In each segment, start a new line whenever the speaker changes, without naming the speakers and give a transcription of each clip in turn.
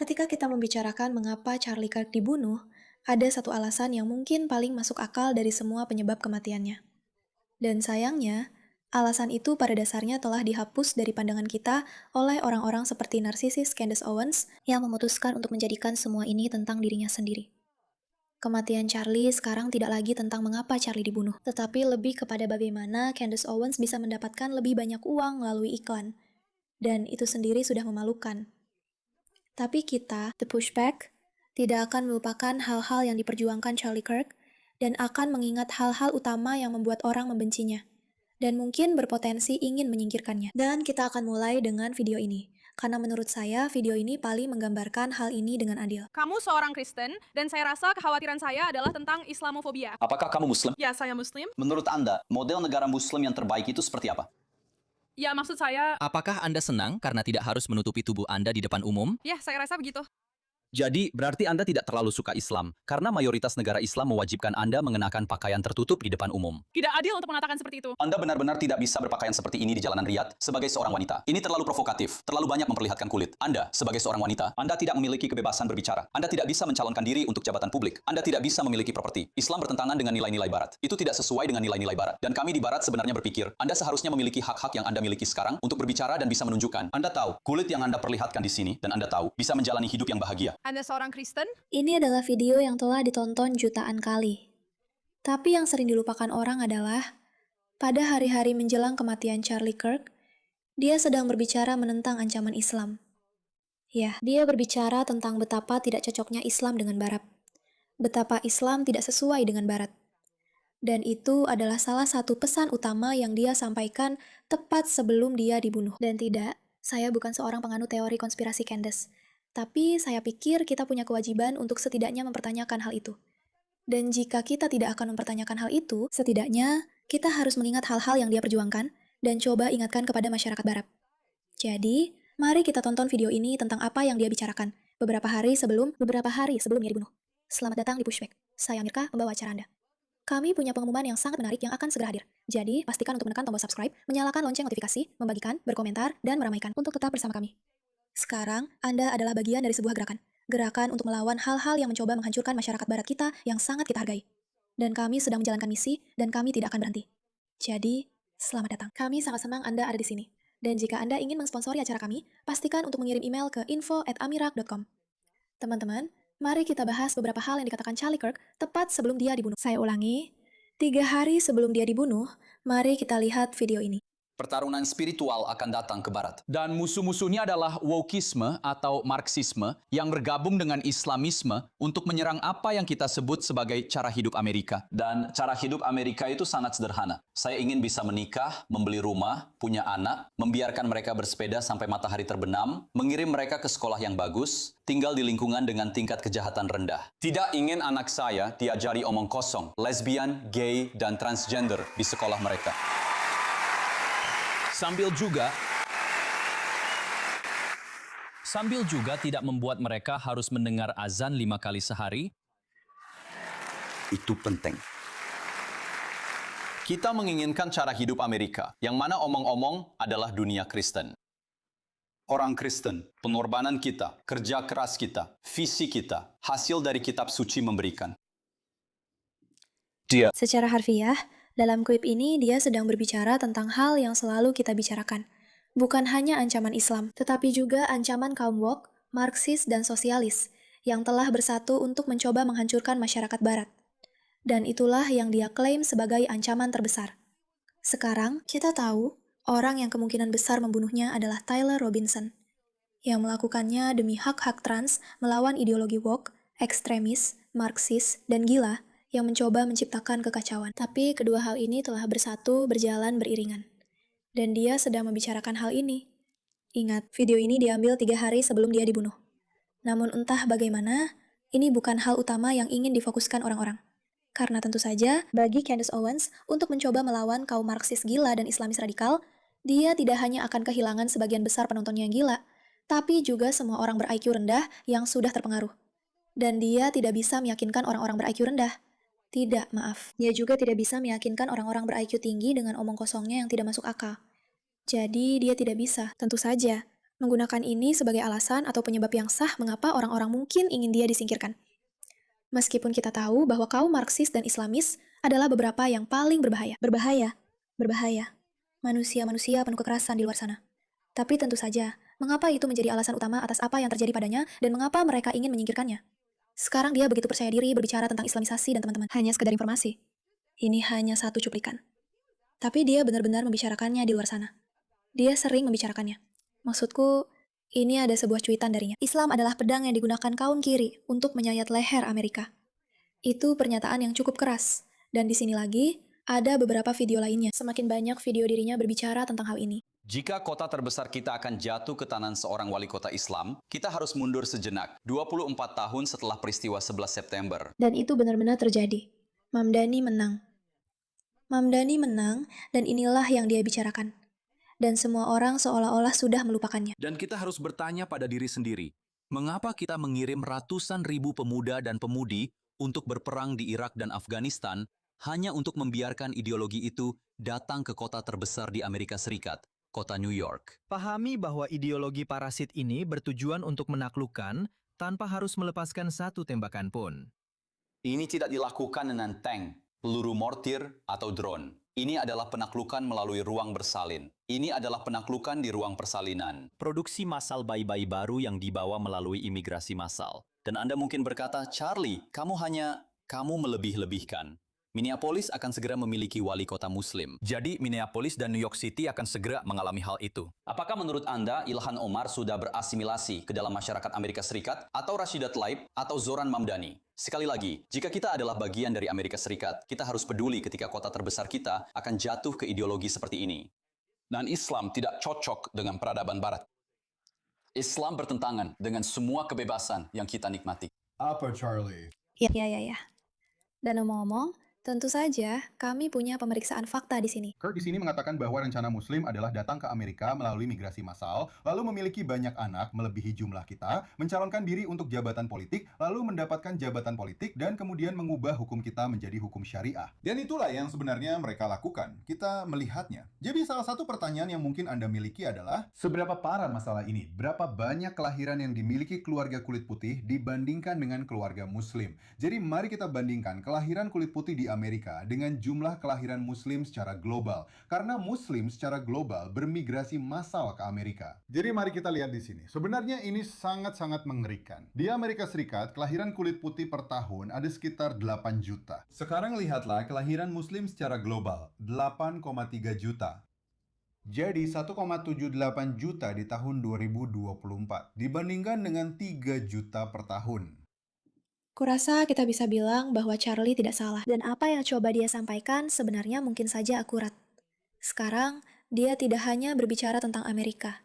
Ketika kita membicarakan mengapa Charlie Kirk dibunuh, ada satu alasan yang mungkin paling masuk akal dari semua penyebab kematiannya. Dan sayangnya, alasan itu pada dasarnya telah dihapus dari pandangan kita oleh orang-orang seperti narsisis Candace Owens yang memutuskan untuk menjadikan semua ini tentang dirinya sendiri. Kematian Charlie sekarang tidak lagi tentang mengapa Charlie dibunuh, tetapi lebih kepada bagaimana Candace Owens bisa mendapatkan lebih banyak uang melalui iklan. Dan itu sendiri sudah memalukan. Tapi kita, The Pushback, tidak akan melupakan hal-hal yang diperjuangkan Charlie Kirk dan akan mengingat hal-hal utama yang membuat orang membencinya dan mungkin berpotensi ingin menyingkirkannya. Dan kita akan mulai dengan video ini, karena menurut saya video ini paling menggambarkan hal ini dengan adil.
Kamu seorang Kristen, dan saya rasa kekhawatiran saya adalah tentang Islamofobia.
Apakah kamu Muslim?
Ya, saya Muslim.
Menurut Anda, model negara Muslim yang terbaik itu seperti apa?
Ya, maksud saya,
Apakah Anda senang karena tidak harus menutupi tubuh Anda di depan umum?
ya saya rasa begitu.
Jadi, berarti Anda tidak terlalu suka Islam, karena mayoritas negara Islam mewajibkan Anda mengenakan pakaian tertutup di depan umum.
Tidak adil untuk mengatakan seperti itu.
Anda benar-benar tidak bisa berpakaian seperti ini di jalanan Riyadh sebagai seorang wanita. Ini terlalu provokatif, terlalu banyak memperlihatkan kulit. Anda, sebagai seorang wanita, Anda tidak memiliki kebebasan berbicara. Anda tidak bisa mencalonkan diri untuk jabatan publik. Anda tidak bisa memiliki properti. Islam bertentangan dengan nilai-nilai Barat. Itu tidak sesuai dengan nilai-nilai Barat. Dan kami di Barat sebenarnya berpikir, Anda seharusnya memiliki hak-hak yang Anda miliki sekarang untuk berbicara dan bisa menunjukkan. Anda tahu, kulit yang Anda perlihatkan di sini, dan Anda tahu, bisa menjalani hidup yang bahagia.
Anda seorang Kristen?
Ini adalah video yang telah ditonton jutaan kali. Tapi yang sering dilupakan orang adalah, pada hari-hari menjelang kematian Charlie Kirk, dia sedang berbicara menentang ancaman Islam. Ya, dia berbicara tentang betapa tidak cocoknya Islam dengan Barat. Betapa Islam tidak sesuai dengan Barat. Dan itu adalah salah satu pesan utama yang dia sampaikan tepat sebelum dia dibunuh. Dan tidak, saya bukan seorang penganut teori konspirasi Candace. Tapi saya pikir kita punya kewajiban untuk setidaknya mempertanyakan hal itu. Dan jika kita tidak akan mempertanyakan hal itu, setidaknya kita harus mengingat hal-hal yang dia perjuangkan dan coba ingatkan kepada masyarakat Barat. Jadi, mari kita tonton video ini tentang apa yang dia bicarakan beberapa hari sebelum dia dibunuh. Selamat datang di Pushback. Saya Mirka, pembawa acara Anda. Kami punya pengumuman yang sangat menarik yang akan segera hadir. Jadi, pastikan untuk menekan tombol subscribe, menyalakan lonceng notifikasi, membagikan, berkomentar, dan meramaikan untuk tetap bersama kami. Sekarang, Anda adalah bagian dari sebuah gerakan. Gerakan untuk melawan hal-hal yang mencoba menghancurkan masyarakat Barat kita yang sangat kita hargai. Dan kami sedang menjalankan misi, dan kami tidak akan berhenti. Jadi, selamat datang. Kami sangat senang Anda ada di sini. Dan jika Anda ingin mensponsori acara kami, pastikan untuk mengirim email ke info@amirak.com. Teman-teman, mari kita bahas beberapa hal yang dikatakan Charlie Kirk tepat sebelum dia dibunuh. Saya ulangi, 3 hari sebelum dia dibunuh, mari kita lihat video ini.
Pertarungan spiritual akan datang ke Barat. Dan musuh-musuhnya adalah wokisme atau Marxisme yang bergabung dengan Islamisme untuk menyerang apa yang kita sebut sebagai cara hidup Amerika. Dan cara hidup Amerika itu sangat sederhana. Saya ingin bisa menikah, membeli rumah, punya anak, membiarkan mereka bersepeda sampai matahari terbenam, mengirim mereka ke sekolah yang bagus, tinggal di lingkungan dengan tingkat kejahatan rendah. Tidak ingin anak saya diajari omong kosong, lesbian, gay, dan transgender di sekolah mereka. Sambil juga tidak membuat mereka harus mendengar azan 5 kali sehari. Itu penting. Kita menginginkan cara hidup Amerika, yang mana omong-omong adalah dunia Kristen. Orang Kristen, pengorbanan kita, kerja keras kita, visi kita, hasil dari kitab suci memberikan.
Secara harfiah, dalam klip ini dia sedang berbicara tentang hal yang selalu kita bicarakan. Bukan hanya ancaman Islam, tetapi juga ancaman kaum woke, Marxis, dan sosialis yang telah bersatu untuk mencoba menghancurkan masyarakat Barat. Dan itulah yang dia klaim sebagai ancaman terbesar. Sekarang, kita tahu orang yang kemungkinan besar membunuhnya adalah Tyler Robinson, yang melakukannya demi hak-hak trans melawan ideologi woke, ekstremis, Marxis, dan gila yang mencoba menciptakan kekacauan. Tapi kedua hal ini telah bersatu berjalan beriringan. Dan dia sedang membicarakan hal ini. Ingat, video ini diambil 3 hari sebelum dia dibunuh. Namun entah bagaimana, ini bukan hal utama yang ingin difokuskan orang-orang. Karena tentu saja, bagi Candace Owens, untuk mencoba melawan kaum Marxis gila dan Islamis radikal, dia tidak hanya akan kehilangan sebagian besar penontonnya yang gila, tapi juga semua orang ber-IQ rendah yang sudah terpengaruh. Dan dia tidak bisa meyakinkan orang-orang ber-IQ rendah. Tidak, maaf. Dia juga tidak bisa meyakinkan orang-orang ber-IQ tinggi dengan omong kosongnya yang tidak masuk akal. Jadi, dia tidak bisa. Tentu saja, menggunakan ini sebagai alasan atau penyebab yang sah mengapa orang-orang mungkin ingin dia disingkirkan. Meskipun kita tahu bahwa kaum Marxis dan Islamis adalah beberapa yang paling berbahaya. Berbahaya. Manusia-manusia penuh kekerasan di luar sana. Tapi tentu saja, mengapa itu menjadi alasan utama atas apa yang terjadi padanya dan mengapa mereka ingin menyingkirkannya? Sekarang dia begitu percaya diri berbicara tentang Islamisasi dan teman-teman. Hanya sekedar informasi. Ini hanya satu cuplikan. Tapi dia benar-benar membicarakannya di luar sana. Dia sering membicarakannya. Maksudku, ini ada sebuah cuitan darinya. Islam adalah pedang yang digunakan kaum kiri untuk menyayat leher Amerika. Itu pernyataan yang cukup keras. Dan di sini lagi, ada beberapa video lainnya. Semakin banyak video dirinya berbicara tentang hal ini.
Jika kota terbesar kita akan jatuh ke tangan seorang wali kota Islam, kita harus mundur sejenak, 24 tahun setelah peristiwa 11 September.
Dan itu benar-benar terjadi. Mamdani menang. Dan inilah yang dia bicarakan. Dan semua orang seolah-olah sudah melupakannya.
Dan kita harus bertanya pada diri sendiri, mengapa kita mengirim ratusan ribu pemuda dan pemudi untuk berperang di Irak dan Afghanistan hanya untuk membiarkan ideologi itu datang ke kota terbesar di Amerika Serikat, kota New York?
Pahami bahwa ideologi parasit ini bertujuan untuk menaklukkan tanpa harus melepaskan satu tembakan pun.
Ini tidak dilakukan dengan tank, peluru mortir, atau drone. Ini adalah penaklukan melalui ruang bersalin. Ini adalah penaklukan di ruang persalinan.
Produksi massal bayi-bayi baru yang dibawa melalui imigrasi massal.
Dan Anda mungkin berkata, Charlie, kamu melebih-lebihkan. Minneapolis akan segera memiliki wali kota Muslim.
Jadi Minneapolis dan New York City akan segera mengalami hal itu.
Apakah menurut Anda Ilhan Omar sudah berasimilasi ke dalam masyarakat Amerika Serikat, atau Rashida Tlaib, atau Zoran Mamdani? Sekali lagi, jika kita adalah bagian dari Amerika Serikat, kita harus peduli ketika kota terbesar kita akan jatuh ke ideologi seperti ini. Dan Islam tidak cocok dengan peradaban Barat. Islam bertentangan dengan semua kebebasan yang kita nikmati.
Apa, Charlie?
Ya. Dan ngomong-ngomong, tentu saja kami punya pemeriksaan fakta di sini.
Kirk di sini mengatakan bahwa rencana Muslim adalah datang ke Amerika melalui migrasi massal, lalu memiliki banyak anak melebihi jumlah kita, mencalonkan diri untuk jabatan politik, lalu mendapatkan jabatan politik, dan kemudian mengubah hukum kita menjadi hukum syariah. Dan itulah yang sebenarnya mereka lakukan. Kita melihatnya. Jadi salah satu pertanyaan yang mungkin Anda miliki adalah, seberapa parah masalah ini? Berapa banyak kelahiran yang dimiliki keluarga kulit putih dibandingkan dengan keluarga Muslim? Jadi mari kita bandingkan kelahiran kulit putih di Amerika dengan jumlah kelahiran Muslim secara global, karena Muslim secara global bermigrasi massal ke Amerika. Jadi mari kita lihat di sini. Sebenarnya ini sangat-sangat mengerikan. Di Amerika Serikat, kelahiran kulit putih per tahun ada sekitar 8 juta. Sekarang lihatlah kelahiran Muslim secara global, 8,3 juta. Jadi 1,78 juta di tahun 2024 dibandingkan dengan 3 juta per tahun.
Kurasa kita bisa bilang bahwa Charlie tidak salah, dan apa yang coba dia sampaikan sebenarnya mungkin saja akurat. Sekarang, dia tidak hanya berbicara tentang Amerika.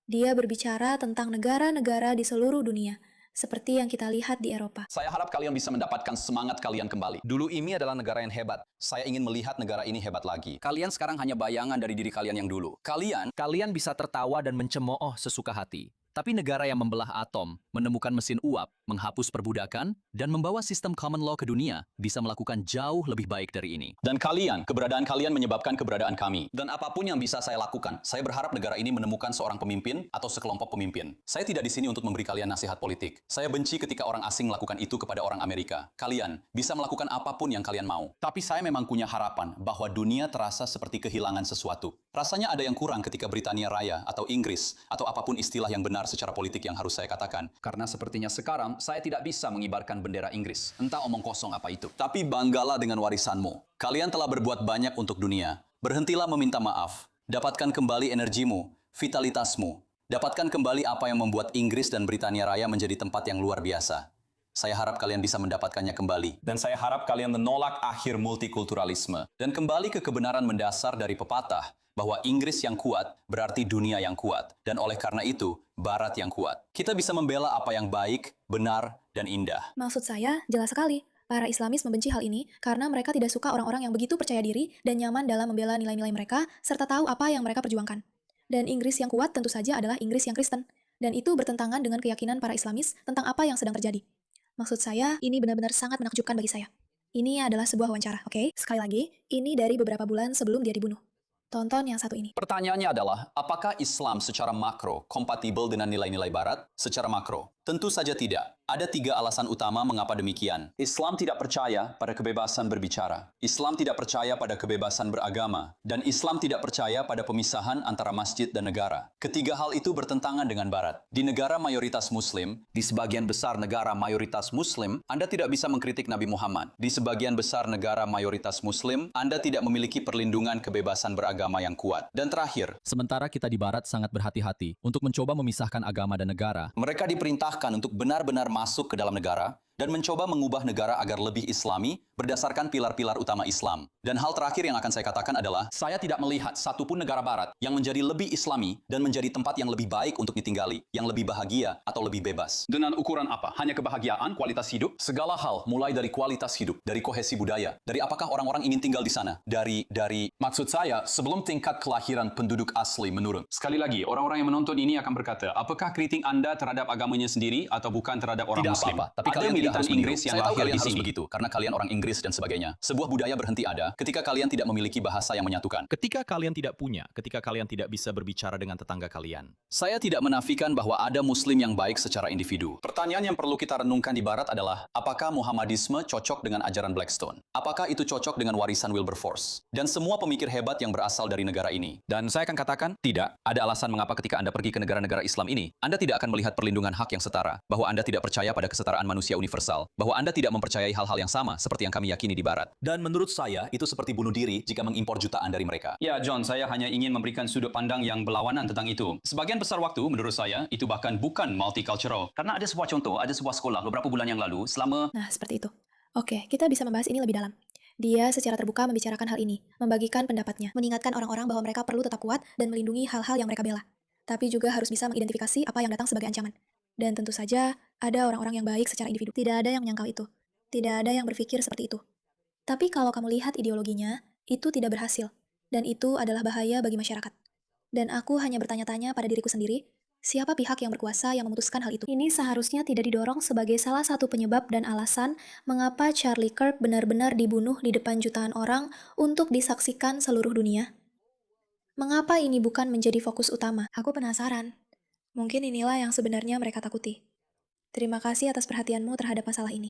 Dia berbicara tentang negara-negara di seluruh dunia, seperti yang kita lihat di Eropa.
Saya harap kalian bisa mendapatkan semangat kalian kembali. Dulu ini adalah negara yang hebat. Saya ingin melihat negara ini hebat lagi. Kalian sekarang hanya bayangan dari diri kalian yang dulu.
Kalian bisa tertawa dan mencemooh sesuka hati. Tapi negara yang membelah atom, menemukan mesin uap, menghapus perbudakan, dan membawa sistem common law ke dunia bisa melakukan jauh lebih baik dari ini.
Dan keberadaan kalian menyebabkan keberadaan kami. Dan apapun yang bisa saya lakukan, saya berharap negara ini menemukan seorang pemimpin atau sekelompok pemimpin. Saya tidak di sini untuk memberi kalian nasihat politik. Saya benci ketika orang asing melakukan itu kepada orang Amerika. Kalian bisa melakukan apapun yang kalian mau. Tapi saya memang punya harapan bahwa dunia terasa seperti kehilangan sesuatu. Rasanya ada yang kurang ketika Britania Raya atau Inggris atau apapun istilah yang benar secara politik yang harus saya katakan. Karena sepertinya sekarang saya tidak bisa mengibarkan bendera Inggris. Entah omong kosong apa itu. Tapi banggalah dengan warisanmu. Kalian telah berbuat banyak untuk dunia. Berhentilah meminta maaf. Dapatkan kembali energimu, vitalitasmu. Dapatkan kembali apa yang membuat Inggris dan Britania Raya menjadi tempat yang luar biasa. Saya harap kalian bisa mendapatkannya kembali. Dan saya harap kalian menolak akhir multikulturalisme. Dan kembali ke kebenaran mendasar dari pepatah, bahwa Inggris yang kuat berarti dunia yang kuat. Dan oleh karena itu, Barat yang kuat. Kita bisa membela apa yang baik, benar, dan indah.
Maksud saya, jelas sekali. Para Islamis membenci hal ini karena mereka tidak suka orang-orang yang begitu percaya diri dan nyaman dalam membela nilai-nilai mereka, serta tahu apa yang mereka perjuangkan. Dan Inggris yang kuat tentu saja adalah Inggris yang Kristen. Dan itu bertentangan dengan keyakinan para Islamis tentang apa yang sedang terjadi. Maksud saya, ini benar-benar sangat menakjubkan bagi saya. Ini adalah sebuah wawancara, oke? Sekali lagi, ini dari beberapa bulan sebelum dia dibunuh. Tonton yang satu ini.
Pertanyaannya adalah, apakah Islam secara makro kompatibel dengan nilai-nilai Barat? Secara makro, tentu saja tidak. Ada 3 alasan utama mengapa demikian. Islam tidak percaya pada kebebasan berbicara. Islam tidak percaya pada kebebasan beragama. Dan Islam tidak percaya pada pemisahan antara masjid dan negara. Ketiga hal itu bertentangan dengan Barat. Di negara mayoritas Muslim, di sebagian besar negara mayoritas Muslim, Anda tidak bisa mengkritik Nabi Muhammad. Di sebagian besar negara mayoritas Muslim, Anda tidak memiliki perlindungan kebebasan beragama yang kuat. Dan terakhir,
Sementara kita di Barat sangat berhati-hati untuk mencoba memisahkan agama dan negara.
mereka diperintahkan untuk benar-benar masuk ke dalam negara dan mencoba mengubah negara agar lebih Islami berdasarkan pilar-pilar utama Islam. Dan hal terakhir yang akan saya katakan adalah, saya tidak melihat satupun negara Barat yang menjadi lebih Islami dan menjadi tempat yang lebih baik untuk ditinggali, yang lebih bahagia atau lebih bebas. Dengan ukuran apa? Hanya kebahagiaan, kualitas hidup? Segala hal, mulai dari kualitas hidup, dari kohesi budaya, dari apakah orang-orang ingin tinggal di sana, dari maksud saya, sebelum tingkat kelahiran penduduk asli menurun. Sekali lagi, orang-orang yang menonton ini akan berkata, apakah kritik Anda terhadap agamanya sendiri atau bukan terhadap orang
Tidak
Muslim?
apa-apa, tapi
Ada
kalian tidak
militan
harus
Inggris yang
Saya tahu
lahir
kalian
di
harus
sini.
begitu,
Karena kalian orang Inggris dan sebagainya. Sebuah budaya berhenti ada ketika kalian tidak memiliki bahasa yang menyatukan.
Ketika kalian tidak punya, ketika kalian tidak bisa berbicara dengan tetangga kalian.
Saya tidak menafikan bahwa ada Muslim yang baik secara individu. Pertanyaan yang perlu kita renungkan di Barat adalah, apakah Muhammadisme cocok dengan ajaran Blackstone? Apakah itu cocok dengan warisan Wilberforce? Dan semua pemikir hebat yang berasal dari negara ini. Dan saya akan katakan, tidak. Ada alasan mengapa ketika Anda pergi ke negara-negara Islam ini, Anda tidak akan melihat perlindungan hak yang setara, bahwa Anda tidak percaya pada kesetaraan manusia universal, bahwa Anda tidak mempercayai hal-hal yang sama seperti yang kami yakini di Barat. Dan menurut saya, itu seperti bunuh diri jika mengimpor jutaan dari mereka. Ya, John, saya hanya ingin memberikan sudut pandang yang berlawanan tentang itu. Sebagian besar waktu, menurut saya, itu bahkan bukan multicultural. Karena ada sebuah contoh, ada sebuah sekolah beberapa bulan yang lalu, selama
Nah, seperti itu. Oke, kita bisa membahas ini lebih dalam. Dia secara terbuka membicarakan hal ini, membagikan pendapatnya, mengingatkan orang-orang bahwa mereka perlu tetap kuat dan melindungi hal-hal yang mereka bela. Tapi juga harus bisa mengidentifikasi apa yang datang sebagai ancaman. Dan tentu saja, ada orang-orang yang baik secara individu. Tidak ada yang menyangkal itu. Tidak ada yang berpikir seperti itu. Tapi kalau kamu lihat ideologinya, itu tidak berhasil. Dan itu adalah bahaya bagi masyarakat. Dan aku hanya bertanya-tanya pada diriku sendiri, siapa pihak yang berkuasa yang memutuskan hal itu? Ini seharusnya tidak didorong sebagai salah satu penyebab dan alasan mengapa Charlie Kirk benar-benar dibunuh di depan jutaan orang untuk disaksikan seluruh dunia. Mengapa ini bukan menjadi fokus utama? Aku penasaran. Mungkin inilah yang sebenarnya mereka takuti. Terima kasih atas perhatianmu terhadap masalah ini.